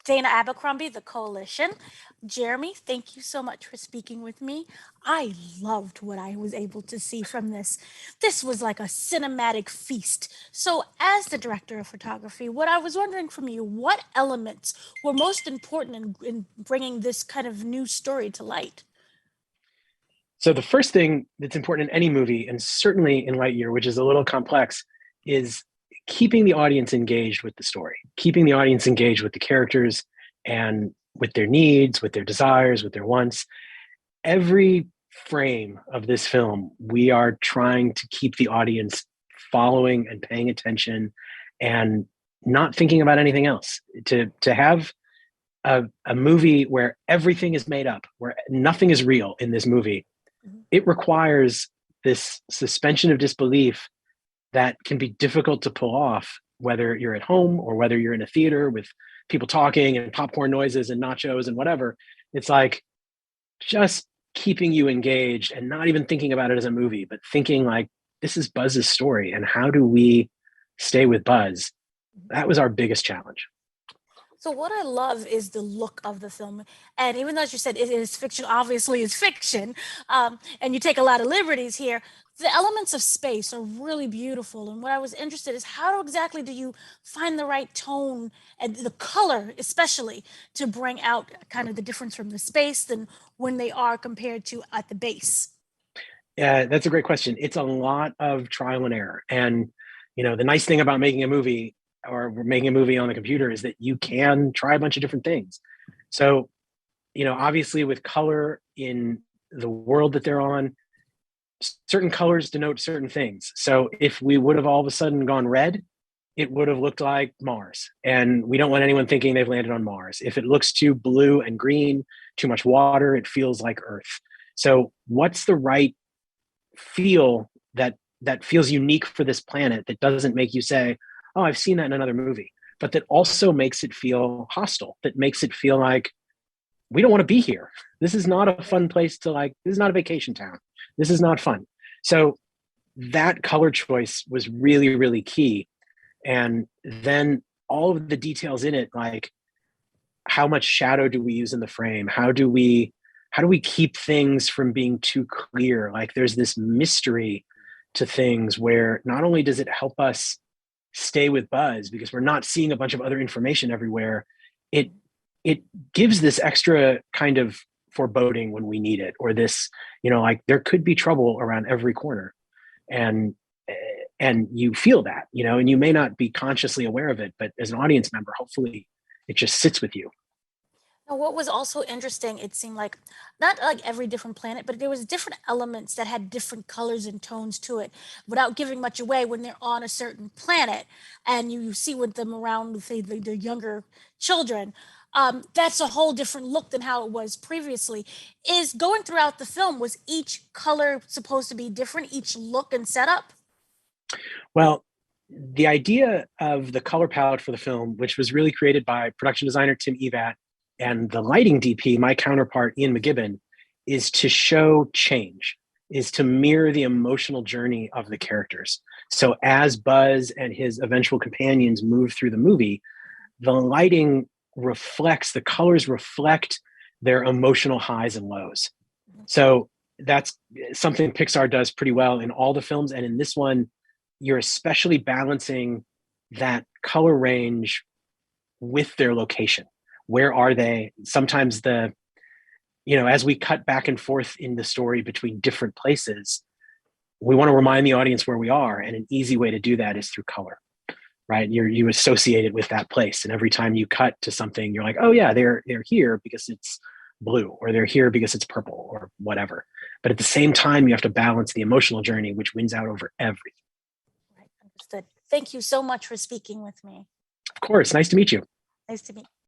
Dana Abercrombie, The Koalition. Jeremy, thank you so much for speaking with me. I loved what I was able to see from this. This was like a cinematic feast. So, as the director of photography, what I was wondering from you, what elements were most important in bringing this kind of new story to light? So the first thing that's important in any movie, and certainly in Lightyear, which is a little complex, is keeping the audience engaged with the story, keeping the audience engaged with the characters and with their needs, with their desires, with their wants. Every frame of this film, we are trying to keep the audience following and paying attention and not thinking about anything else. To have a movie where everything is made up, where nothing is real in this movie, Mhm. it requires this suspension of disbelief that can be difficult to pull off, whether you're at home or whether you're in a theater with people talking and popcorn noises and nachos and whatever. It's like just keeping you engaged and not even thinking about it as a movie, but thinking like, this is Buzz's story. And how do we stay with Buzz? That was our biggest challenge. So what I love is the look of the film, and even though as you said it is fiction, obviously it's fiction, and you take a lot of liberties here. The elements of space are really beautiful, and what I was interested is how exactly do you find the right tone and the color, especially to bring out kind of the difference from the space than when they are compared to at the base. Yeah, that's a great question. It's a lot of trial and error. And the nice thing about making a movie or making a movie on the computer is that you can try a bunch of different things. So, obviously with color in the world that they're on, certain colors denote certain things. So if we would have all of a sudden gone red, it would have looked like Mars. And we don't want anyone thinking they've landed on Mars. If it looks too blue and green, too much water, it feels like Earth. So what's the right feel that feels unique for this planet that doesn't make you say, "Oh, I've seen that in another movie," but that also makes it feel hostile, that makes it feel like we don't want to be here. This is not a fun place to like, this is not a vacation town. This is not fun. So that color choice was really, really key. And then all of the details in it, like how much shadow do we use in the frame? How do we keep things from being too clear? Like there's this mystery to things where not only does it help us stay with Buzz because we're not seeing a bunch of other information everywhere, it it gives this extra kind of foreboding when we need it, or this, like there could be trouble around every corner. And and you feel that, and you may not be consciously aware of it, but as an audience member, hopefully it just sits with you. Now, what was also interesting, it seemed like not like every different planet, but there was different elements that had different colors and tones to it, without giving much away when they're on a certain planet, and you see with them around, say, the younger children. That's a whole different look than how it was previously. Is going throughout the film, was each color supposed to be different, each look and setup? Well, the idea of the color palette for the film, which was really created by production designer Tim Evat and the lighting DP, my counterpart Ian McGibbon, is to show change, is to mirror the emotional journey of the characters. So as Buzz and his eventual companions move through the movie, the lighting reflects, the colors reflect their emotional highs and lows. So that's something Pixar does pretty well in all the films. And in this one, you're especially balancing that color range with their location. Where are they? Sometimes as we cut back and forth in the story between different places, we want to remind the audience where we are. And an easy way to do that is through color, right? You associate it with that place. And every time you cut to something, you're like, oh yeah, they're here because it's blue, or they're here because it's purple, or whatever. But at the same time, you have to balance the emotional journey, which wins out over everything. Right, understood. Thank you so much for speaking with me. Of course, nice to meet you. Nice to meet